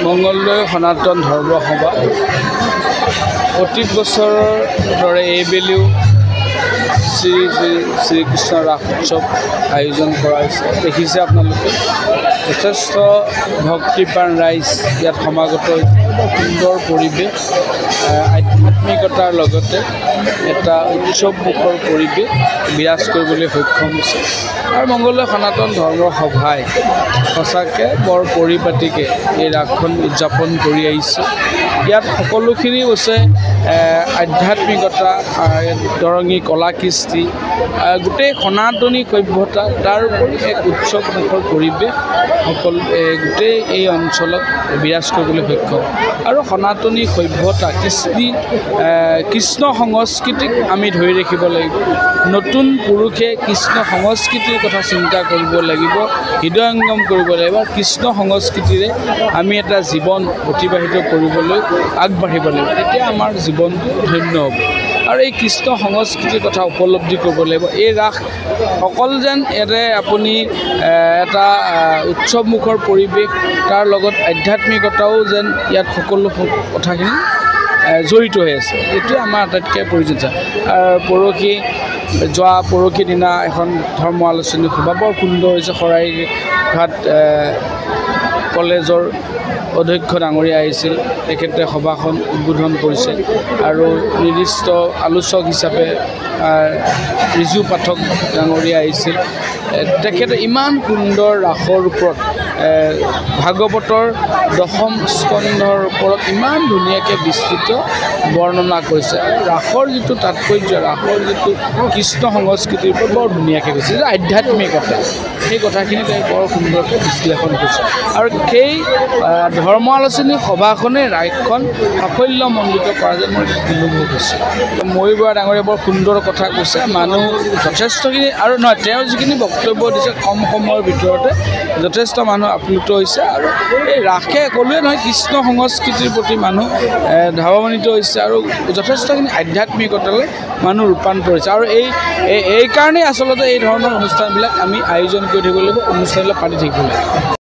মংগলদৈ সনাতন ধৰ্ম সভা প্ৰতি বছৰৰ দৰে এইবেলিও শ্ৰীকৃষ্ণ ৰাস উৎসৱ আয়োজন কৰা হৈছে। দেখিছে আপোনালোকে যথেষ্ট ভক্তিপ্ৰাণ ৰাইজ ইয়াত সমাগত হৈছে। সুন্দৰ পৰিৱেশ, আধ্যাত্মিকতাৰ লগতে এটা উৎসৱমুখৰ পৰিৱেশ বিৰাজ কৰিবলৈ সক্ষম হৈছে। আৰু মংগলদৈ সনাতন ধৰ্ম সভাই সঁচাকৈ বৰ পৰিপাটিকৈ এই ৰাসখন উদযাপন কৰি আহিছে। ইয়াত সকলোখিনি হৈছে আধ্যাত্মিকতা, দৰঙী কলা কৃষ্টি, গোটেই সনাতনী সভ্যতা, তাৰ উপৰি এক উৎসৱমুখৰ পৰিৱেশ গোটেই এই অঞ্চলত বিৰাজ কৰিবলৈ সক্ষম। আৰু সনাতনী সভ্যতা, কৃষ্টি, কৃষ্ণ সংস্কৃতিক আমি ধৰি ৰাখিব লাগিব। নতুন পুৰুষে কৃষ্ণ সংস্কৃতিৰ কথা চিন্তা কৰিব লাগিব, হৃদয়ংগম কৰিব লাগিব। কৃষ্ণ সংস্কৃতিৰে আমি এটা জীৱন অতিবাহিত কৰিবলৈ আগবাঢ়িব লাগিব, তেতিয়া আমাৰ জীৱনটো ধন্য হ'ব। আৰু এই কৃষ্ণ সংস্কৃতিৰ কথা উপলব্ধি কৰিব লাগিব। এই ৰাস অকল যেন আপুনি এটা উৎসৱমুখৰ পৰিৱেশ, তাৰ লগত আধ্যাত্মিকতাও যেন ইয়াত সকলো কথাখিনি জড়িত হৈ আছে, এইটোৱে আমাৰ আটাইতকৈ প্ৰয়োজন। যোৱা পৰহি দিনা এখন ধৰ্ম আলোচনী সভা বৰ সুন্দৰ হৈছে। শৰাইঘাট কলেজৰ অধ্যক্ষ ডাঙৰীয়া আহিছিল, তেখেতে সভাখন উদ্বোধন কৰিছে। আৰু নিৰ্দিষ্ট আলোচক হিচাপে ৰিজু পাঠক ডাঙৰীয়া আহিছিল। তেখেতে ইমান সুন্দৰ ৰাসৰ ওপৰত, ভাগৱতৰ দশম স্কন্ধৰ ওপৰত ইমান ধুনীয়াকৈ বিস্তৃত বৰ্ণনা কৰিছে। ৰাসৰ যিটো তাৎপৰ্য, ৰাসৰ যিটো কৃষ্ণ সংস্কৃতিৰ ওপৰত বৰ ধুনীয়াকৈ কৈছে, যে আধ্যাত্মিকতা, সেই কথাখিনি তেওঁ বৰ সুন্দৰকৈ বিশ্লেষণ কৰিছে। আৰু সেই ধৰ্ম আলোচনী সভাখনে ৰাইজখন সাফল্যমণ্ডিত কৰা যেন মই অনুভৱ হৈছে। ময়ূৰ বৰা ডাঙৰীয়া বৰ সুন্দৰ কথা কৈছে। মানুহ যথেষ্টখিনি, আৰু নহয়, তেওঁ যিখিনি বক্তব্য দিছে কম সময়ৰ ভিতৰতে যথেষ্ট মানুহ আপ্লুত হৈছে। আৰু এই ৰাসে ক'লোৱে নহয়, কৃষ্ণ সংস্কৃতিৰ প্ৰতি মানুহ ধাৱমানিত হৈছে আৰু যথেষ্টখিনি আধ্যাত্মিকতালৈ মানুহ ৰূপান্তৰ হৈছে। আৰু এই কাৰণেই আচলতে এই ধৰণৰ অনুষ্ঠানবিলাক আমি আয়োজন কৰি থাকিব লাগিব, অনুষ্ঠানবিলাক পাতি থাকিব লাগিব।